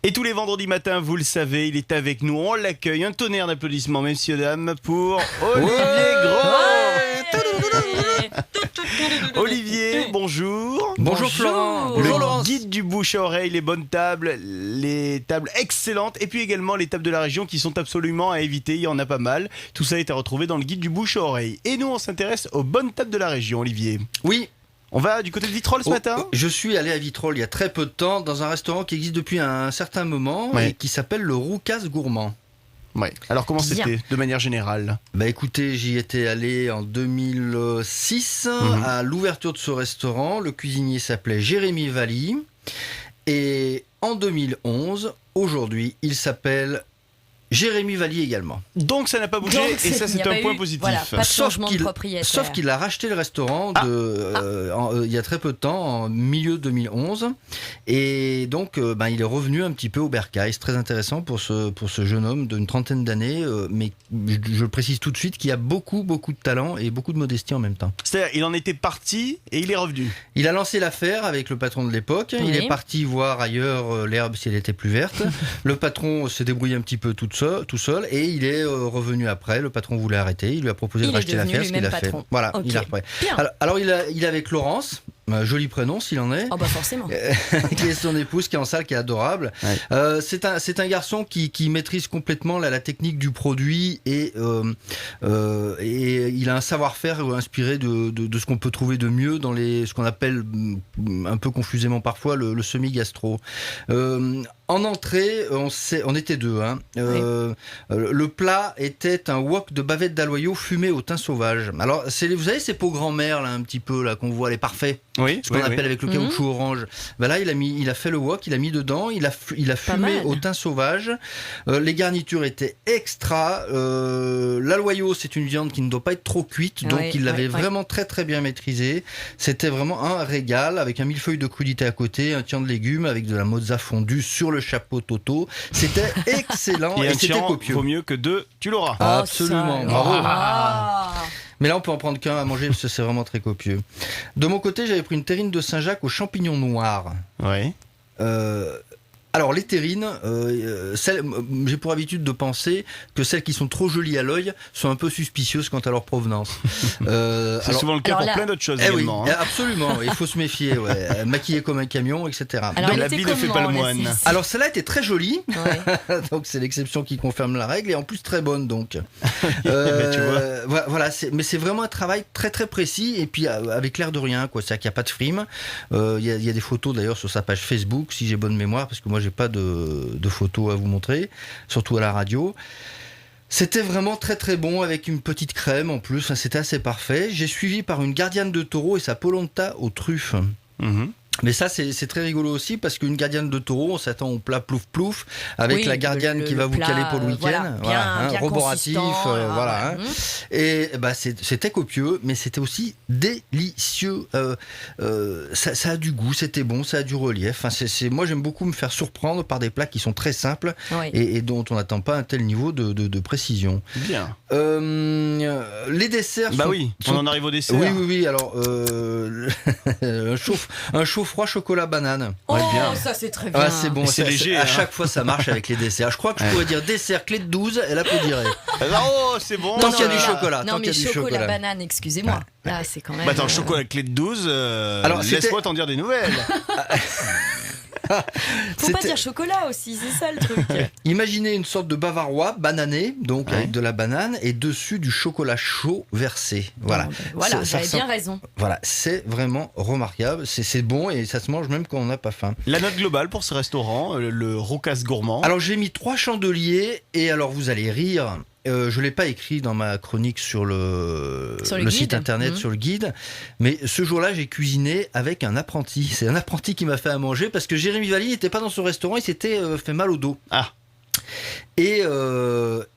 Et tous les vendredis matins, vous le savez, il est avec nous. On l'accueille. Un tonnerre d'applaudissements, messieurs, dames, pour Olivier Gros. Olivier, bonjour. Bonjour Florent. Le Bonjour Laurence. guide du bouche à oreille, les bonnes tables, les tables excellentes et puis également les tables de la région qui sont absolument à éviter, il y en a pas mal. Tout ça est à retrouver dans le guide du bouche à oreille. Et nous on s'intéresse aux bonnes tables de la région, Olivier. Oui. On va du côté de Vitrolles ce matin. Je suis allé à Vitrolles il y a très peu de temps dans un restaurant qui existe depuis un certain moment et qui s'appelle le Roucas Gourmand. Ouais. Alors comment c'était de manière générale ? Bah écoutez, j'y étais allé en 2006 à l'ouverture de ce restaurant. Le cuisinier s'appelait Jérémy Valli. Et en 2011, aujourd'hui, il s'appelle Jérémy Valli également. Donc ça n'a pas bougé et ça c'est un point positif. Voilà, pas de changement de propriétaire. Sauf qu'il a racheté le restaurant il y a très peu de temps, en milieu 2011. Et donc il est revenu un petit peu au bercail. C'est très intéressant pour ce jeune homme d'une trentaine d'années. Mais je le précise tout de suite qu'il a beaucoup de talent et beaucoup de modestie en même temps. C'est-à-dire il en était parti et il est revenu. Il a lancé l'affaire avec le patron de l'époque. Oui. Il est parti voir ailleurs l'herbe si elle était plus verte. Le patron s'est débrouillé un petit peu tout seul et il est revenu après. Le patron voulait arrêter, il lui a proposé de racheter l'affaire, ce qu'il a fait. Voilà, okay. Il a repris. Alors il est avec Laurence, joli prénom s'il en est. Oh bah forcément. Qui est son épouse, qui est en salle, qui est adorable. Ouais. C'est un garçon qui maîtrise complètement la technique du produit et il a un savoir-faire inspiré de ce qu'on peut trouver de mieux dans ce qu'on appelle un peu confusément parfois le semi-gastro. En entrée, on était deux. Le plat était un wok de bavette d'aloyau fumé au thym sauvage. Alors, vous savez, ces pots grand-mère, là, un petit peu, là, qu'on voit, les parfaits. Oui. Ce qu'on appelle avec le caoutchouc orange. Ben là, il a fait le wok, il a mis dedans, il a fumé au thym sauvage. Les garnitures étaient extra. L'aloyau, c'est une viande qui ne doit pas être trop cuite, donc il l'avait vraiment très très bien maîtrisé. C'était vraiment un régal, avec un millefeuille de crudité à côté, un tian de légumes, avec de la mozza fondue sur le chapeau Toto. C'était excellent et c'était copieux. Vaut mieux que deux, tu l'auras. Absolument, bravo. Mais là, on peut en prendre qu'un à manger parce que c'est vraiment très copieux. De mon côté, j'avais pris une terrine de Saint-Jacques aux champignons noirs. Oui. Alors, les terrines, j'ai pour habitude de penser que celles qui sont trop jolies à l'œil sont un peu suspicieuses quant à leur provenance. C'est souvent le cas pour plein d'autres choses également. Oui, absolument, il faut se méfier. Maquillée comme un camion, etc. Alors, la vie ne fait pas le moine. Alors, celle-là était très jolie. Donc, c'est l'exception qui confirme la règle. Et en plus, très bonne, donc. Tu vois. Voilà, mais c'est vraiment un travail très, très précis. Et puis, avec l'air de rien, quoi. C'est-à-dire qu'il n'y a pas de frime. Il y a des photos, d'ailleurs, sur sa page Facebook, si j'ai bonne mémoire, parce que moi, j'ai pas de photos à vous montrer, surtout à la radio. C'était vraiment très très bon avec une petite crème en plus, c'était assez parfait. J'ai suivi par une gardienne de taureau et sa polenta aux truffes. Mais ça, c'est très rigolo aussi parce qu'une gardienne de taureau, on s'attend au plat plouf-plouf avec la gardienne qui va vous caler pour le week-end. Bien roboratif, Et c'était copieux, mais c'était aussi délicieux. Ça a du goût, c'était bon, ça a du relief. Moi, j'aime beaucoup me faire surprendre par des plats qui sont très simples et dont on n'attend pas un tel niveau de précision. Bien. Les desserts. On en arrive au dessert. Oui. Alors, un chaud-froid chocolat banane. Bien. Ça c'est très bien. C'est bon, c'est léger. À chaque fois, ça marche avec les desserts. Je crois que je pourrais dire dessert clé de 12, elle applaudirait. C'est bon. Tant qu'il y a du chocolat. Non, mais chocolat banane, excusez-moi. Là, c'est quand même. Attends, chocolat clé de 12, laisse-moi t'en dire des nouvelles. Faut pas dire chocolat aussi, c'est ça le truc. Imaginez une sorte de bavarois banané, donc avec de la banane, et dessus du chocolat chaud versé. Voilà, j'avais bien raison. Voilà, c'est vraiment remarquable, c'est bon et ça se mange même quand on n'a pas faim. La note globale pour ce restaurant, le Roucas Gourmand. Alors j'ai mis 3 chandeliers et alors vous allez rire. Je ne l'ai pas écrit dans ma chronique sur le site internet, sur le guide, mais ce jour-là, j'ai cuisiné avec un apprenti. C'est un apprenti qui m'a fait à manger parce que Jérémy Valli n'était pas dans ce restaurant, il s'était fait mal au dos. Ah. Et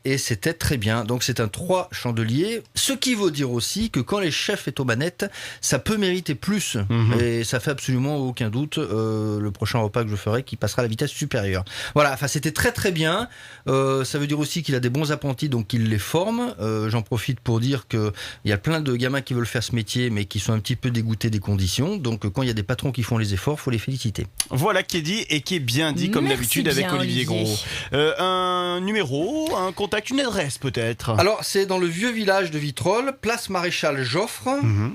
et c'était très bien. Donc c'est un 3 chandeliers, ce qui veut dire aussi que quand les chefs est aux manettes, ça peut mériter plus. Et ça fait absolument aucun doute le prochain repas que je ferai qui passera à la vitesse supérieure. Voilà, enfin c'était très très bien. Ça veut dire aussi qu'il a des bons apprentis, donc il les forme. J'en profite pour dire qu'il y a plein de gamins qui veulent faire ce métier, mais qui sont un petit peu dégoûtés des conditions. Donc quand il y a des patrons qui font les efforts, faut les féliciter. Voilà qui est dit et qui est bien dit, comme d'habitude avec Olivier Gros. Un numéro, un contact, une adresse peut-être. Alors c'est dans le vieux village de Vitrolles, place Maréchal Joffre,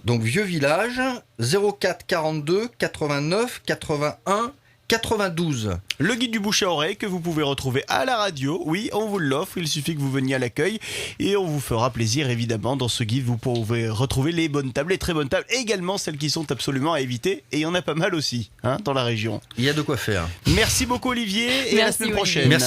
donc vieux village, 04 42 89 81 92. Le guide du bouche à oreille que vous pouvez retrouver à la radio. Oui, on vous l'offre, il suffit que vous veniez à l'accueil et on vous fera plaisir évidemment. Dans ce guide, vous pouvez retrouver les bonnes tables, les très bonnes tables, et également celles qui sont absolument à éviter. Et il y en a pas mal aussi dans la région. Il y a de quoi faire. Merci beaucoup Olivier et à la semaine prochaine. Merci.